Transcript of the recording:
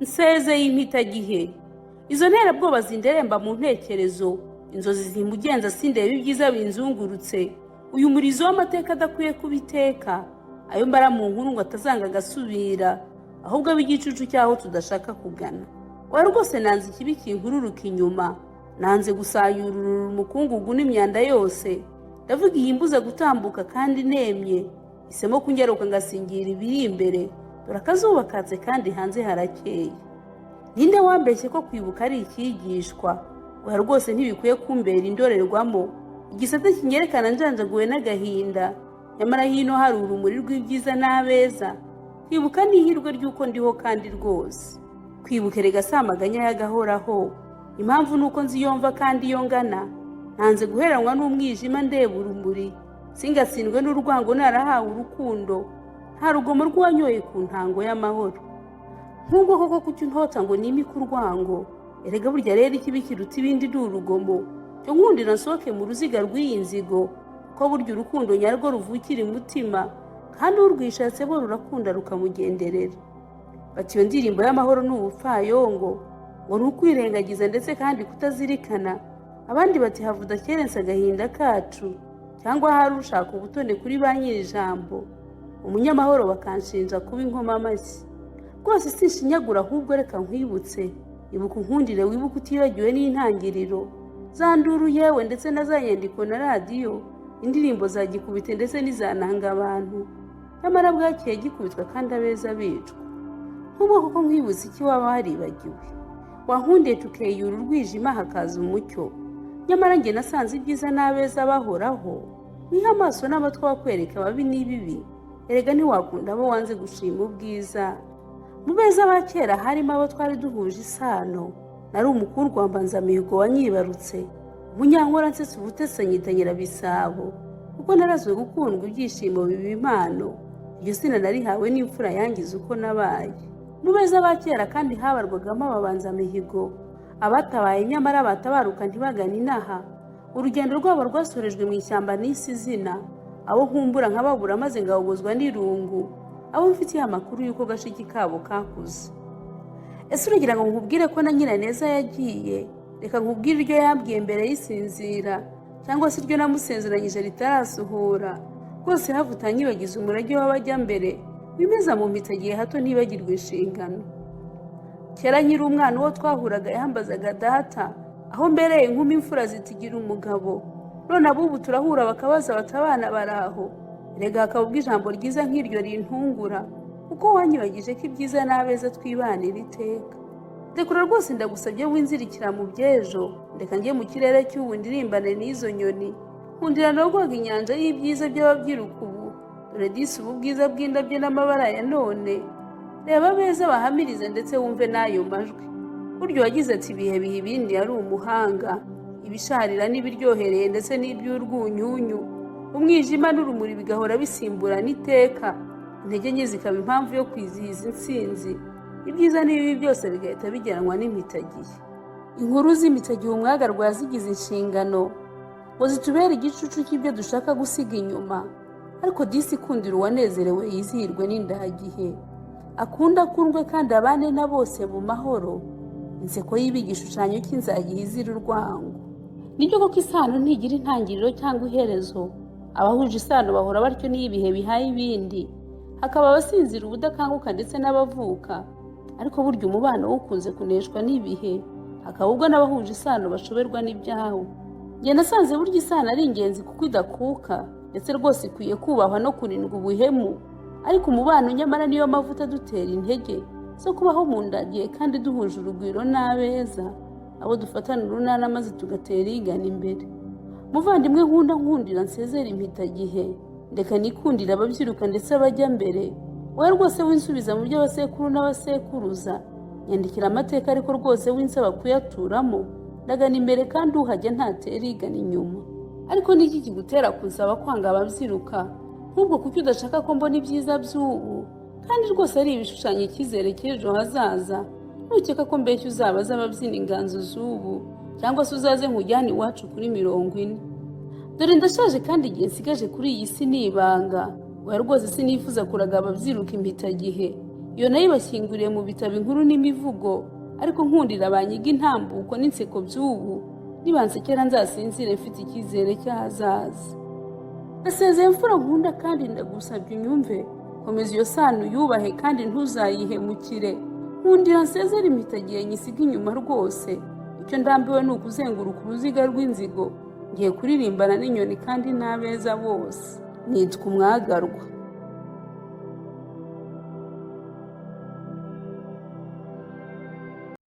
nseze y'impitagihe. Izo nterabwoba zinderemba mu ntekerezo, inzozi zimugenza sindeba ibyiza binzungurutse, uyu murizo w'amateka adakwiye kubiteka, ayo mbara mu nkuru ngo atazanga agasubira, ahubwo ab'igicucu cyaho tudashaka kugana. Wari rwose nanze ikibi kinkururuka inyuma, nanze gusayurura umukungugu n'imyanda yose, ndavuga iyi mbuza gutambuka kandi nemye, isemo kunyaruka ngasingira ibiri imbere, dore akazuba katse kandi hanze harakeye. Ninde wambeshye ko kwibuka ari ikigishwa? Oya rwose ntibikwiye kumbera indorerwamo, igisate kinyerekana njanjaguwe n'agahinda, nyamara hino hari urumuri rw'ibyiza n'abeza. Kwibuka n'ihirwe ry'uko ndiho kandi rwose. Kwibuka erega si amaganya y'agahoraho, impamvu nuko nzi iyo mva kandi iyo ngana. Ntanze guheranwa n'umwijima ndeba urumuri, singatsindwe n'urwango narahawe urukundo, nta rugomo rwanyoye ku ntango y'amahoro. Nk'ubwo koko kucyo ntota ngo nimike urwango, erega burya rero ikibi kiruta ibindi ni urugomo. Cyo nkundira nsohoke mu ruziga rw'iyi nzigo, ko burya urukundo nyarwo ruvukira umutima, kandi urwishatse bo rurakunda rukamugenderera. Bati iyo ndirimbo y'amahoro ni ubupfayongo, ngo ni ukwirengagiza ndetse kandi kutazirikana. Abandi bati havuda kerense agahinda kacu, cyangwa hari ushaka ubutone kuri ba nyir'ijambo. Umunyamahoro bakanshinja kuba inkoma amashyi. Rwose sinshinyagura, ahubwo reka nkwibutse, ibuka unkundire wibuka utibagiwe n'intangiriro, zanduru yewe ndetse na za nyandiko na radiyo, indirimbo za gikubite ndetse n'izananga abantu. Nyamara bwakeye gikubitwa kandi abeza bicwa. Nk'ubwo koko nkwibutse iki waba waribagiwe? Wankundiye tukeyura urwijima hakaza umucyo, nyamara njye nasanze ibyiza n'abeza bahoraho. Niha amaso n'amatwi bakwereka ababi n'ibibi, erega ntiwakunda abo wanze gushima ubwiza. Mu beza ba kera harimo abo twari duhuje isano, nari umukundwa wa Mbanzamihigo wanyibarutse, umunyankora nsetse ubutese nyita Nyirabisabo, kuko narazwe gukundwa ibyishimo biba impano, iryo zina narihawe n'imfura yangize uko nabaye. Mu beza ba kera kandi habarwagamo ababanzamihigo, abatabaye nyamara batabaruka ntibagana inaha. Urugendo rwabo rwasorejwe mu ishyamba n'isi zina, abo nkumbura nkababura maze ngahogozwa n'irungu, abo mfitiye amakuru y'uko gashiki kabo kakuze. Ese uragira ngo nkubwire ko na Nyiraneza yagiye? Reka nkubwire iryo yambwiye mbere y'isinzira, cyangwa se iryo namusezeranyije ritarasuhura. Rwose havutanyibagiza umurage w'abajya mbere, bimeza mu mpitagihe hato ntibagirwe inshingano. Kera nkiri umwana uwo twahuraga yambazaga data, aho mbereye inkumi imfura zitigira umugabo. None abubu turahura bakabaza batabana baraho, erega hakaba ubwo ijambo ryiza nk'iryo rintungura, kuko wanyibagije ko ibyiza n'abeza twibanira iteka. Ndekura rwose ndagusabye winzirikira mu by'ejo, ndeka njye mu kirere cy'ubu ndirimbane n'izo nyoni, nkundira narwaga inyanja y'ibyiza by'ababyiruka ubu, dore disi ubu bwiza bw'indabyo n'amabara ya none. Reba abeza bahamirize ndetse wumve n'ayo majwi. Buryo wagize ati ibihe biha ibindi yari umuhanga, ibisharira n'ibiryohereye ndetse n'iby'urwunyunyu, umwijima n'urumuri bigahora bisimburana iteka, intege nke zikaba impamvu yo kwizihiza intsinzi, ibyiza n'ibibi byose bigahita bigeranwa n'impitagihe. Inkuru z'impitagihe umwaga rwazigize inshingano, ngo zitubere igicucu cy'ibyo dushaka gusiga inyuma. Ariko disi ikundira uwanezerewe yizihirwe n'indagihe, akunda akundwe kandi abane na bose mu mahoro. Inseko y'ibi igishushanyo cy'inzagihe izira urwango. Nibyo koko isano ntigira intangiriro cyangwa iherezo, abahuje isano bahora batyo n'ibihe bihaye ibindi, hakaba abasinzira ubudakanguka ndetse n'abavuka. Ariko burya umubano ukunze kuneshwa n'ibihe, hakaba ubwo n'abahuje isano bashoberwa n'ibyawo. Njye nasanze burya isano ari ingenzi kuko idakuka, ndetse rwose ikwiye kubahwa no kurindwa ubuhemu. Ariko umubano nyamara niyo mavuta dutera intege zo kubaho mu ndagihe kandi duhuje urugwiro n'abeza, abo dufatana urunana maze tugatera igana imbere. Muvandimwe nkunda nkundira nsezera impitagihe, ndeka nikundira ababyiruka ndetse abajya mbere. Wowe rwose winsubiza mu by'abasekuru n'abasekuruza, nyandikira amateka ariko rwose winsaba kuyaturamo, ndagana imbere kandi uhajya ntatera igana inyuma. Ariko niki kigutera kunsaba kwanga ababyiruka? Nk'ubwo kuki udashaka ko mbona ibyiza by'ubu, kandi rwose ari ibishushanyo icyizere cy'ejo hazaza. Ntukeka ko mbeshya uzabaza ababyina inganzo z'ubu, cyangwa se uzaze nkujyane iwacu kuri 40. Dore ndashaje kandi igihe nsigaje kuri iyi si nibanga. Oya rwose sinifuza kuraga ababyiruka impitagihe, iyo nayo ibashyinguriye mu bitabo inkuru n'imivugo, ariko nkundira banyiga intambuko n'inseko by'ubu, nibansekera nzasinzire mfite icyizere cy'ahazaza. Ndasezeye mfura nkunda kandi ndagusabye unyumve, komeza iyo sano uyubahe kandi ntuzayihemukire. Nkundira nsezere impitagiye nyisiga inyuma rwose, icyo ndambiwe ni ukuzenguruka uruziga rw'inzigo, ngiye kuririmbana n'inyoni kandi n'abeza bose. Nitwa Umwagarwa.